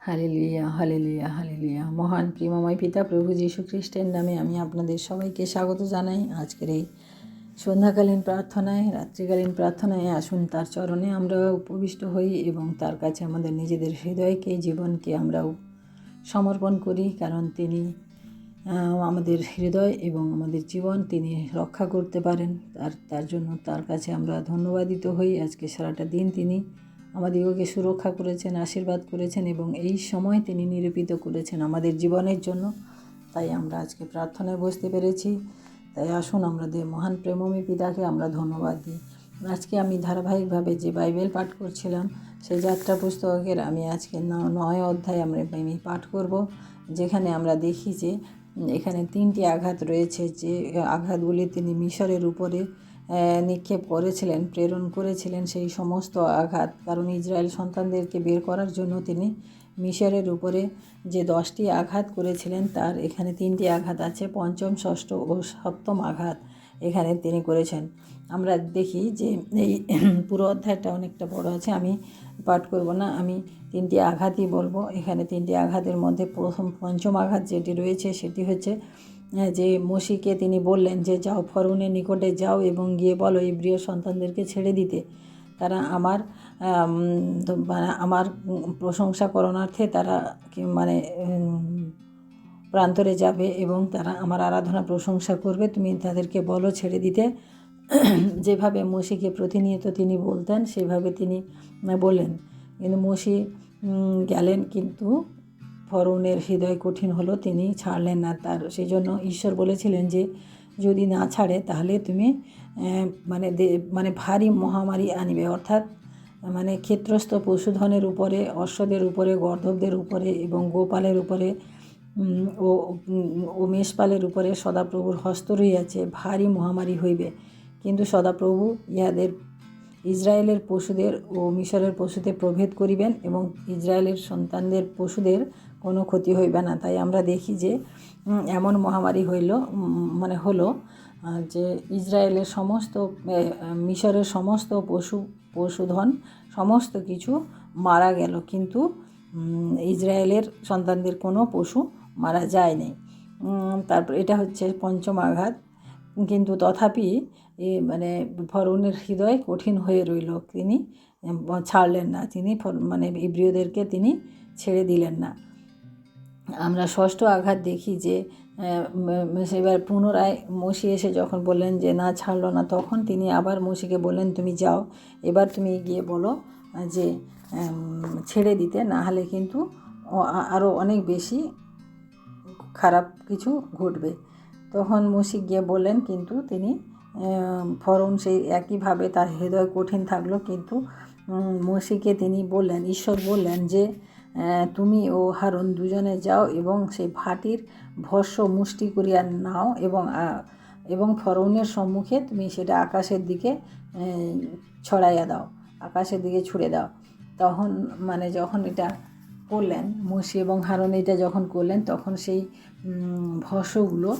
Hallelujah, hallelujah, hallelujah. মহান প্রেমময় পিতা প্রভু যীশু খ্রিস্টের নামে আমি আপনাদের সবাইকে স্বাগত জানাই। আজকের এই সন্ধ্যাকালীন প্রার্থনায়, রাত্রিকালীন প্রার্থনায় আসুন তার চরণে আমরা উপবিষ্ট হই এবং তার কাছে আমাদের নিজেদের হৃদয়কে, জীবনকে আমরা সমর্পণ করি, কারণ তিনি আমাদের হৃদয় এবং আমাদের জীবন তিনি রক্ষা করতে পারেন। তার জন্য তার কাছে আমরা ধন্যবাদিত হই। আজকে সারাটা দিন তিনি আমাদিগকে সুরক্ষা করেছেন, আশীর্বাদ করেছেন এবং এই সময় তিনি নিরূপিত করেছেন আমাদের জীবনের জন্য। তাই আমরা আজকে প্রার্থনায় বসতে পেরেছি। তাই আসুন আমাদের মহান প্রেমময় পিতাকে আমরা ধন্যবাদ দিই। আজকে আমি ধারাবাহিকভাবে যে বাইবেল পাঠ করছিলাম সেই যাত্রা পুস্তকের আমি আজকে 9 অধ্যায় আমি পাঠ করব, যেখানে আমরা দেখি যে এখানে 3টি আঘাত রয়েছে। যে আঘাতগুলি তিনি মিশরের উপরে নিক্ষেপ করেছিলেন, প্রেরণ করেছিলেন, সেই সমস্ত আঘাত, কারণ ইসরায়েল সন্তানদেরকে বের করার জন্য তিনি মিশরের উপরে যে 10টি আঘাত করেছিলেন তার এখানে 3টি আঘাত আছে। পঞ্চম, ষষ্ঠ ও সপ্তম আঘাত এখানে তিনি করেছেন। আমরা দেখি যে এই পুরো অধ্যায়টা অনেকটা বড় আছে, আমি পাঠ করব না, আমি 3টি আঘাতই বলবো। এখানে 3টি আঘাতের মধ্যে পঞ্চম আঘাত যেটি রয়েছে সেটি হচ্ছে যে মোশিকে তিনি বললেন যে যাও, ফরৌনের নিকটে যাও এবং গিয়ে বলো ইব্রিয় সন্তানদেরকে ছেড়ে দিতে। তারা আমার প্রশংসা করণার্থে তারা প্রান্তরে যাবে এবং তারা আমার আরাধনা প্রশংসা করবে, তুমি তাদেরকে বলো ছেড়ে দিতে। যেভাবে মোশিকে প্রতিনিয়ত তিনি বলতেন সেভাবে তিনি বললেন, কিন্তু মোশি গেলেন, কিন্তু ফরৌনের হৃদয় কঠিন হলো, তিনি ছাড়লেন না। সেই জন্য ঈশ্বর বলেছিলেন যে যদি না ছাড়ে তাহলে তুমি ভারী মহামারী আনিবে, অর্থাৎ ক্ষেত্রস্থ পশুধনের উপরে, অশ্বদের উপরে, গর্ধবদের উপরে এবং গোপালের উপরে ও মেষপালের উপরে সদাপ্রভুর হস্ত রহিয়াছে, ভারী মহামারী হইবে। কিন্তু সদাপ্রভু ইহাদের ইসরায়েলের পশুদের ও মিশরের পশুতে প্রভেদ করিবেন এবং ইসরায়েলের সন্তানদের পশুদের কোনো ক্ষতি হইবে না। তাই আমরা দেখি যে এমন মহামারী হলো যে ইসরায়েলের সমস্ত, মিশরের সমস্ত পশুধন সমস্ত কিছু মারা গেল, কিন্তু ইসরায়েলের সন্তানদের কোনো পশু মারা যায়নি। তারপর এটা হচ্ছে পঞ্চম আঘাত। কিন্তু তথাপি ফরৌনের হৃদয় কঠিন হয়ে রইল, তিনি ছাড়লেন না, তিনি ইব্রিয়দেরকে তিনি ছেড়ে দিলেন না। আমরা ষষ্ঠ আঘাত দেখি যে এবার পুনরায় মোশি এসে যখন বললেন যে না, ছাড়লো না, তখন তিনি আবার মোশিকে বললেন তুমি যাও, এবার তুমি গিয়ে বলো যে ছেড়ে দিতে, না হলে কিন্তু আরও অনেক বেশি খারাপ কিছু ঘটবে। তখন মোশি গিয়ে বললেন, কিন্তু তিনি ফরৌন সেই একইভাবে তার হৃদয় কঠিন থাকলো, কিন্তু মোশিকে তিনি বললেন, ঈশ্বর বললেন যে তুমি ও হারুন দুজনে যাও এবং সেই ভাটির ভস্য মুষ্টি করিয়া নাও এবং ফরৌনের সম্মুখে তুমি সেটা আকাশের দিকে ছড়াইয়া দাও, আকাশের দিকে ছুঁড়ে দাও। তখন যখন এটা করলেন মোশি এবং হারুন, এটা যখন করলেন তখন সেই ভস্যগুলো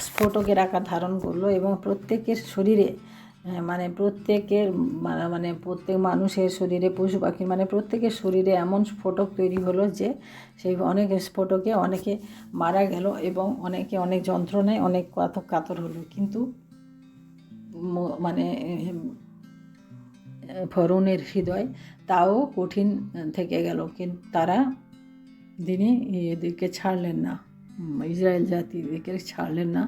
স্ফোটকের আকার ধারণ করলো এবং প্রত্যেকের শরীরে প্রত্যেক মানুষের শরীরে, পশু পাখি প্রত্যেকের শরীরে এমন স্ফোটক তৈরি হলো যে সেই অনেক স্ফোটকে অনেকে মারা গেল এবং অনেকে অনেক যন্ত্রণায় অনেক কাতর হলো। কিন্তু ফরৌনের হৃদয় তাও কঠিন থেকে গেল, কিন্তু তিনি এদেরকে ছাড়লেন না, ইসরায়েল জাতিদেরকে ছাড়লেন না।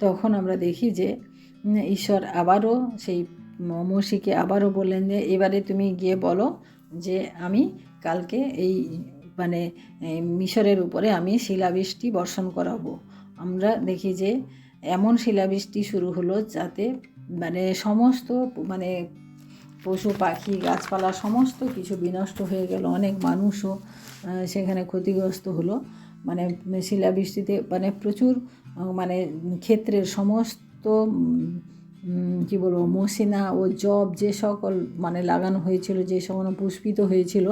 তখন আমরা দেখি যে ঈশ্বর আবারও সেই মোশিকে আবারও বললেন যে এবারে তুমি গিয়ে বলো যে আমি কালকে এই মিশরের উপরে আমি শিলাবৃষ্টি বর্ষণ করাবো। আমরা দেখি যে এমন শিলাবৃষ্টি শুরু হলো যাতে সমস্ত পশু পাখি গাছপালা সমস্ত কিছু বিনষ্ট হয়ে গেল, অনেক মানুষও সেখানে ক্ষতিগ্রস্ত হলো। শিলাবৃষ্টিতে প্রচুর ক্ষেত্রের সমস্ত মসিনা ও জব যে সকল লাগানো হয়েছিল, যে সকল পুষ্পিত হয়েছিল,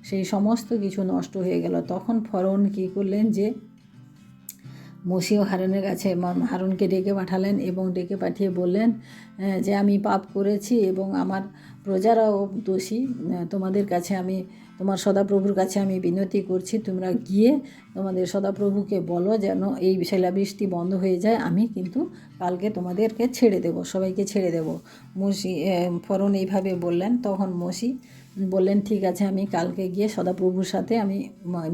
সেই সমস্ত কিছু নষ্ট হয়ে গেল। তখন ফরৌন কী করলেন যে মোশি ও হারুনের কাছে হারুনকে ডেকে পাঠালেন এবং ডেকে পাঠিয়ে বললেন যে আমি পাপ করেছি এবং আমার প্রজারাও দোষী, তোমাদের কাছে আমি তোমার সদাপ্রভুর কাছে আমি বিনতি করছি, তোমরা গিয়ে তোমাদের সদাপ্রভুকে বলো যেন এই শিলাবৃষ্টি বন্ধ হয়ে যায়, আমি কিন্তু কালকে তোমাদেরকে ছেড়ে দেব, সবাইকে ছেড়ে দেব। ফরন এইভাবে বললেন। তখন মোশি বললেন, ঠিক আছে, আমি কালকে গিয়ে সদাপ্রভুর সাথে আমি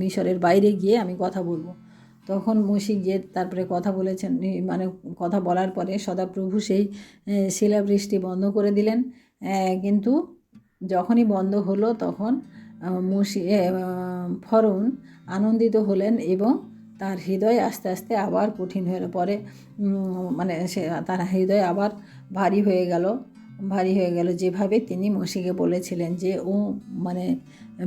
মিশরের বাইরে গিয়ে আমি কথা বলবো। তখন মোশি গিয়ে তারপরে কথা বলেছেন, মানে কথা বলার পরে সদাপ্রভু সেই শিলাবৃষ্টি বন্ধ করে দিলেন। কিন্তু যখনই বন্ধ হলো তখন ফরৌন আনন্দিত হলেন এবং তার হৃদয় আস্তে আস্তে আবার কঠিন হয়ে পড়ে, মানে তার হৃদয় আবার ভারী হয়ে গেল যেভাবে তিনি মোশিকে বলেছিলেন যে ও মানে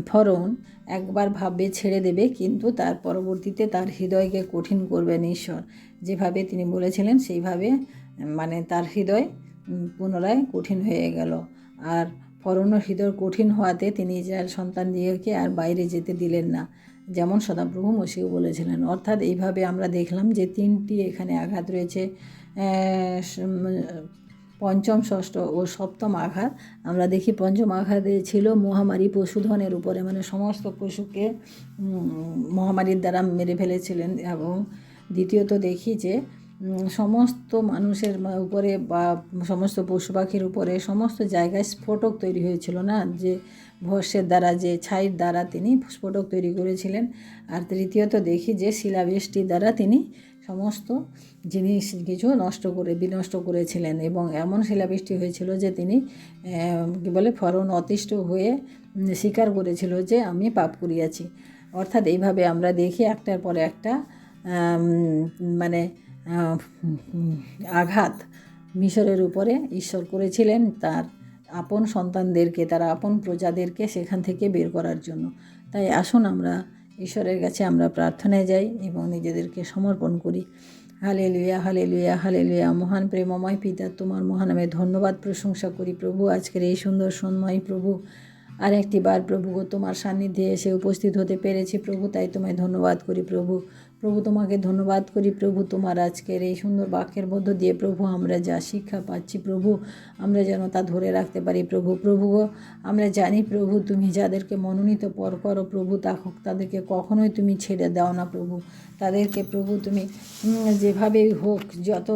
ফরৌন একবার ভাববে ছেড়ে দেবে, কিন্তু তার পরবর্তীতে তার হৃদয়কে কঠিন করবেন ঈশ্বর। যেভাবে তিনি বলেছিলেন সেইভাবে মানে তার হৃদয় পুনরায় কঠিন হয়ে গেল। আর ফরৌনের হৃদয় কঠিন হওয়াতে তিনি ইসরায়েল সন্তানদিগকে আর বাইরে যেতে দিলেন না, যেমন সদাপ্রভু মোশিকে বলেছিলেন। অর্থাৎ এইভাবে আমরা দেখলাম যে 3টি এখানে আঘাত রয়েছে, পঞ্চম, ষষ্ঠ ও সপ্তম আঘাত। আমরা দেখি পঞ্চম আঘাতে ছিল মহামারী পশুধনের উপরে, মানে সমস্ত পশুকে মহামারীর দ্বারা মেরে ফেলেছিলেন। এবং দ্বিতীয়ত দেখি যে সমস্ত মানুষের উপরে বা সমস্ত পশু পাখির উপরে সমস্ত জায়গায় স্ফোটক তৈরি হয়েছিল না, যে ভস্যের দ্বারা, যে ছাইয়ের দ্বারা তিনি স্ফোটক তৈরি করেছিলেন। আর তৃতীয়ত দেখি যে শিলাবৃষ্টির দ্বারা তিনি সমস্ত জিনিস কিছু বিনষ্ট করেছিলেন। এবং এমন শিলাবৃষ্টি হয়েছিল যে তিনি কী বলে ফরৌন অতিষ্ঠ হয়ে স্বীকার করেছিল যে আমি পাপ করিয়াছি। অর্থাৎ এইভাবে আমরা দেখি একটার পরে একটা মানে আঘাত মিশরের উপরে ঈশ্বর করেছিলেন তার আপন সন্তানদেরকে, তার আপন প্রজাদেরকে সেখান থেকে বের করার জন্য। তাই আসুন আমরা ঈশ্বরের কাছে আমরা প্রার্থনায় যাই এবং নিজেদেরকে সমর্পণ করি। Hallelujah, hallelujah, hallelujah. মহান প্রেমময় পিতা, তোমার মহানামে ধন্যবাদ প্রশংসা করি প্রভু। আজকের এই সুন্দর সময় প্রভু আর একটি বার প্রভু তোমার সান্নিধ্যে এসে উপস্থিত হতে পেরেছি প্রভু, তাই তোমায় ধন্যবাদ করি প্রভু। প্রভু তোমাকে ধন্যবাদ করি প্রভু, তোমার আজকের এই সুন্দর বাক্যের মধ্য দিয়ে প্রভু আমরা যা শিক্ষা পাচ্ছি প্রভু, আমরা যেন তা ধরে রাখতে পারি প্রভু। প্রভু আমরা জানি প্রভু তুমি যাদেরকে মনোনীত পর করো প্রভু, তাদেরকে কখনোই তুমি ছেড়ে দাও না প্রভু। তাদেরকে প্রভু তুমি যেভাবেই হোক, যত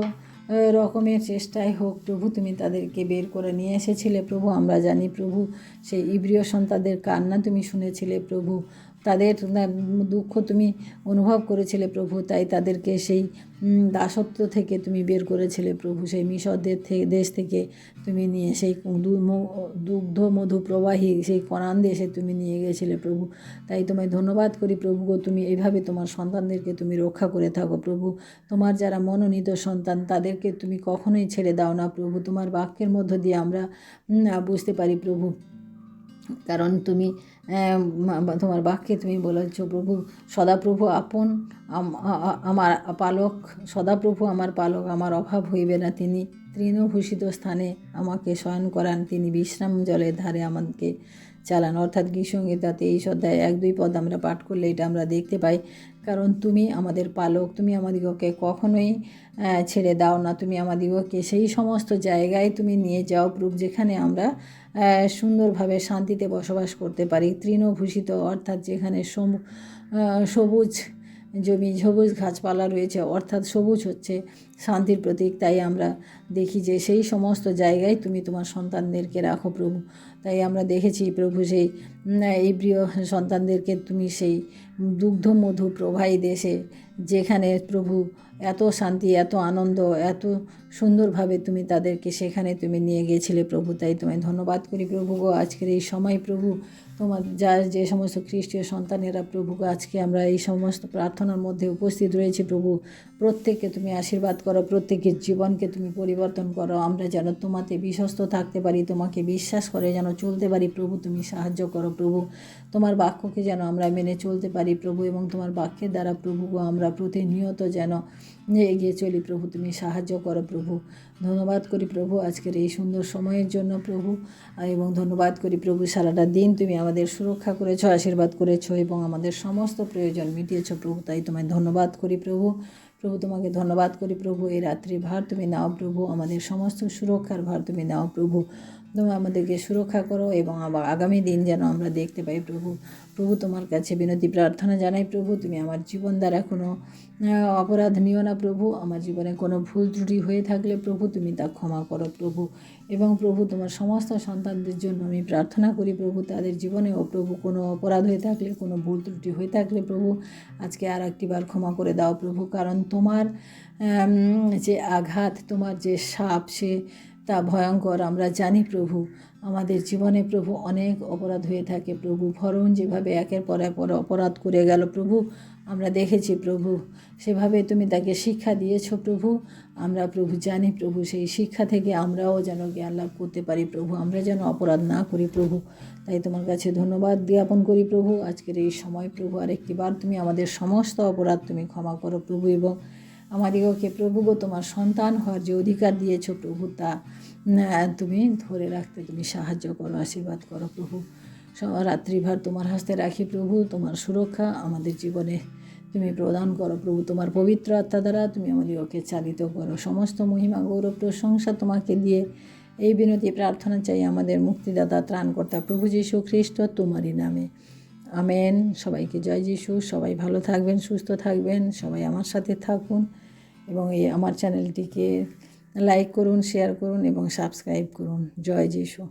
রকমের চেষ্টায় হোক প্রভু, তুমি তাদেরকে বের করে নিয়ে এসেছিলে প্রভু। আমরা জানি প্রভু সেই ইব্রিয় সন্তানদের কান্না তুমি শুনেছিলে প্রভু, তাদের দুঃখ তুমি অনুভব করেছিলে প্রভু, তাই তাদেরকে সেই দাসত্ব থেকে তুমি বের করেছিলে প্রভু। সেই মিশরদের দেশ থেকে তুমি নিয়ে সেই দুগ্ধ মধু প্রবাহী সেই কনান দেশে তুমি নিয়ে গেছিলে প্রভু। তাই তোমায় ধন্যবাদ করি প্রভু গো, তুমি এইভাবে তোমার সন্তানদেরকে তুমি রক্ষা করে থাকো প্রভু। তোমার যারা মনোনীত সন্তান তাদেরকে তুমি কখনোই ছেড়ে দাও না প্রভু। তোমার বাক্যের মধ্য দিয়ে আমরা বুঝতে পারি প্রভু, কারণ তুমি তোমার বাক্যে তুমি বলেছ প্রভু, সদাপ্রভু আমার পালক, সদাপ্রভু আমার পালক, আমার অভাব হইবে না। তিনি তৃণভূষিত স্থানে আমাকে শয়ন করান, তিনি বিশ্রাম জলের ধারে আমাকে চালান। অর্থাৎ গীতসংহিতাতে এই অধ্যায় 1-2 পদ আমরা পাঠ করলে এটা আমরা দেখতে পাই। কারণ তুমি আমাদের পালক, তুমি আমাদিগকে কখনোই ছেড়ে দাও না। তুমি আমাদিগকে সেই সমস্ত জায়গায় তুমি নিয়ে যাও প্রভু, যেখানে আমরা সুন্দরভাবে শান্তিতে বসবাস করতে পারি। তৃণভূষিত অর্থাৎ যেখানে সবুজ জমি, সবুজ গাছপালা রয়েছে, অর্থাৎ সবুজ হচ্ছে শান্তির প্রতীক। তাই আমরা দেখি যে সেই সমস্ত জায়গায় তুমি তোমার সন্তানদেরকে রাখো প্রভু। তাই আমরা দেখেছি প্রভু সেই ইব্রিয় সন্তানদেরকে তুমি সেই দুগ্ধ মধু প্রবাহী দেশে, যেখানে প্রভু এত শান্তি, এত আনন্দ, এত সুন্দরভাবে তুমি তাদেরকে সেখানে তুমি নিয়ে গিয়েছিলে প্রভু। তাই তোমায় ধন্যবাদ করি প্রভু গো আজকের এই সময় প্রভু। তোমার যে সমস্ত খ্রিস্টীয় সন্তানেরা প্রভু আজকে আমরা এই সমস্ত প্রার্থনার মধ্যে উপস্থিত রয়েছি প্রভু, প্রত্যেককে তুমি আশীর্বাদ করো, প্রত্যেকের জীবনকে তুমি পরিবর্তন করো। আমরা যেন তোমাতে বিশ্বস্ত থাকতে পারি, তোমাকে বিশ্বাস করে যেন চলতে পারি প্রভু, তুমি সাহায্য করো প্রভু। তোমার বাক্যকে যেন আমরা মেনে চলতে পারি প্রভু, এবং তোমার বাক্যের দ্বারা প্রভু আমরা প্রতিনিয়ত যেন এগিয়ে চলি প্রভু, তুমি সাহায্য করো প্রভু। ধন্যবাদ করি প্রভু আজকের এই সুন্দর সময়ের জন্য প্রভু, এবং ধন্যবাদ করি প্রভু সারাটা দিন তুমি আমাদের সুরক্ষা করেছো, আশীর্বাদ করেছো এবং আমাদের সমস্ত প্রয়োজন মিটিয়েছো প্রভু। তাই তোমায় ধন্যবাদ করি প্রভু। প্রভু তোমাকে ধন্যবাদ করি প্রভু, এই রাত্রির ভার তুমি নাও প্রভু, আমাদের সমস্ত সুরক্ষার ভার তুমি নাও প্রভু। তুমি আমাদেরকে সুরক্ষা করো এবং আবার আগামী দিন যেন আমরা দেখতে পাই প্রভু। প্রভু তোমার কাছে বিনতি প্রার্থনা জানাই প্রভু, তুমি আমার জীবন দ্বারা কোনো অপরাধ নিও না প্রভু। আমার জীবনে কোনো ভুল ত্রুটি হয়ে থাকলে প্রভু তুমি তা ক্ষমা করো প্রভু। এবং প্রভু তোমার সমস্ত সন্তানদের জন্য আমি প্রার্থনা করি প্রভু, তাদের জীবনেও প্রভু কোনো অপরাধ হয়ে থাকলে, কোনো ভুল ত্রুটি হয়ে থাকলে প্রভু আজকে আর একটিবার ক্ষমা করে দাও প্রভু। কারণ তোমার যে আঘাত, তোমার যে শাপ, সে তা ভয়ঙ্কর আমরা জানি প্রভু। আমাদের জীবনে প্রভু অনেক অপরাধ হয়ে থাকে প্রভু। ফরৌন যেভাবে একের পর এক অপরাধ করে গেল প্রভু, আমরা দেখেছি প্রভু, সেভাবে তুমি তাকে শিক্ষা দিয়েছো প্রভু। আমরা প্রভু জানি প্রভু, সেই শিক্ষা থেকে আমরাও যেন জ্ঞান লাভ করতে পারি প্রভু, আমরা যেন অপরাধ না করি প্রভু। তাই তোমার কাছে ধন্যবাদ জ্ঞাপন করি প্রভু আজকের এই সময় প্রভু। আরেকটিবার তুমি আমাদের সমস্ত অপরাধ তুমি ক্ষমা করো প্রভু, এবং আমাদিগকে প্রভু গো তোমার সন্তান হওয়ার যে অধিকার দিয়েছো প্রভু, তা তুমি ধরে রাখতে তুমি সাহায্য করো, আশীর্বাদ করো প্রভু। রাত্রিভার তোমার হাতে রাখি প্রভু, তোমার সুরক্ষা আমাদের জীবনে তুমি প্রদান করো প্রভু। তোমার পবিত্র আত্মা দ্বারা তুমি আমাদিগকে চালিত করো। সমস্ত মহিমা গৌরব প্রশংসা তোমাকে দিয়ে এই বিনতি প্রার্থনা চাই আমাদের মুক্তিদাতা ত্রাণকর্তা প্রভু যীশু খ্রিস্ট তোমারই নামে, আমেন। সবাইকে জয় যীশু। সবাই ভালো থাকবেন, সুস্থ থাকবেন, সবাই আমার সাথে থাকুন এবং এই আমার চ্যানেলটিকে লাইক করুন, শেয়ার করুন এবং সাবস্ক্রাইব করুন। জয় যীশু।